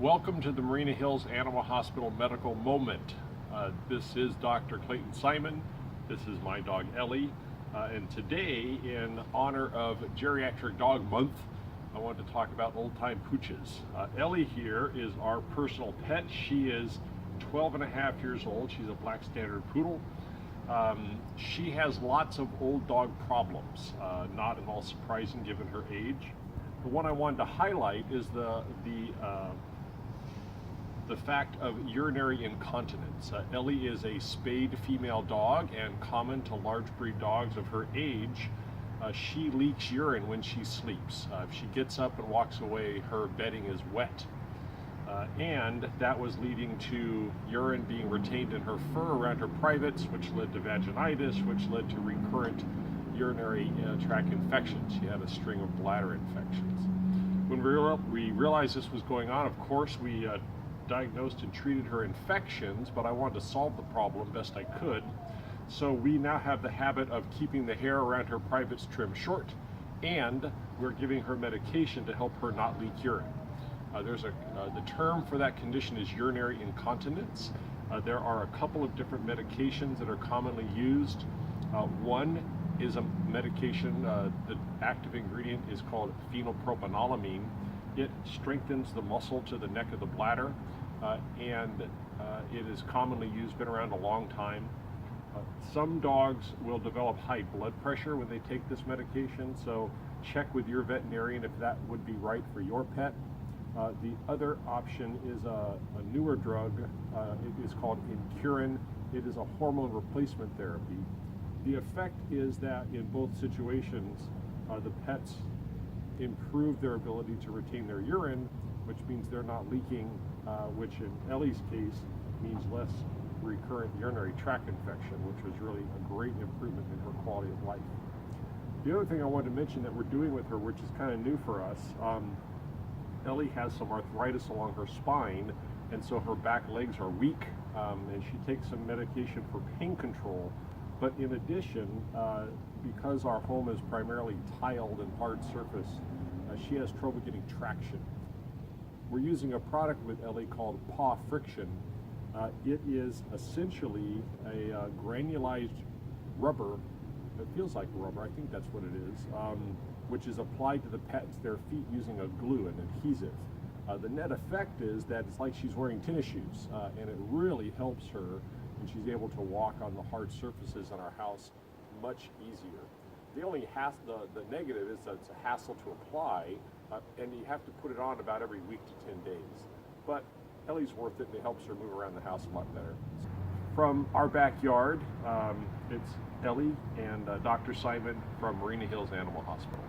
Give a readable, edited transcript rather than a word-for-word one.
Welcome to the Marina Hills Animal Hospital Medical Moment. This is Dr. Clayton Simon. This is my dog Ellie. And today, in honor of Geriatric Dog Month, I want to talk about old-time pooches. Ellie here is our personal pet. She is 12 and a half years old. She's a black standard poodle. She has lots of old dog problems, not at all surprising given her age. The one I wanted to highlight is the fact of urinary incontinence. Ellie is a spayed female dog, and common to large breed dogs of her age. She leaks urine when she sleeps. If she gets up and walks away, her bedding is wet. And that was leading to urine being retained in her fur around her privates, which led to vaginitis, which led to recurrent urinary tract infections. She had a string of bladder infections. When we realized this was going on, of course, we diagnosed and treated her infections, but I wanted to solve the problem best I could. So we now have the habit of keeping the hair around her privates trimmed short, and we're giving her medication to help her not leak urine. The term for that condition is urinary incontinence. There are a couple of different medications that are commonly used. One is a medication, the active ingredient is called phenylpropanolamine. It strengthens the muscle to the neck of the bladder, and it is commonly used, been around a long time. Some dogs will develop high blood pressure when they take this medication, so check with your veterinarian if that would be right for your pet. The other option is a newer drug. It is called Urine. It is a hormone replacement therapy. The effect is that in both situations, the pets improve their ability to retain their urine, which means they're not leaking, which in Ellie's case means less recurrent urinary tract infection, which was really a great improvement in her quality of life. The other thing I wanted to mention that we're doing with her, which is kind of new for us, Ellie has some arthritis along her spine, and so her back legs are weak, and she takes some medication for pain control. But in addition, because our home is primarily tiled and hard surface, she has trouble getting traction. We're using a product with Ellie called Paw Friction. It is essentially a granulized rubber. It feels like rubber, I think that's what it is, which is applied to their feet using a glue, an adhesive. The net effect is that it's like she's wearing tennis shoes, and it really helps her, and she's able to walk on the hard surfaces in our house much easier. The only the negative is that it's a hassle to apply, and you have to put it on about every week to 10 days. But Ellie's worth it, and it helps her move around the house a lot better. From our backyard, it's Ellie and Dr. Simon from Marina Hills Animal Hospital.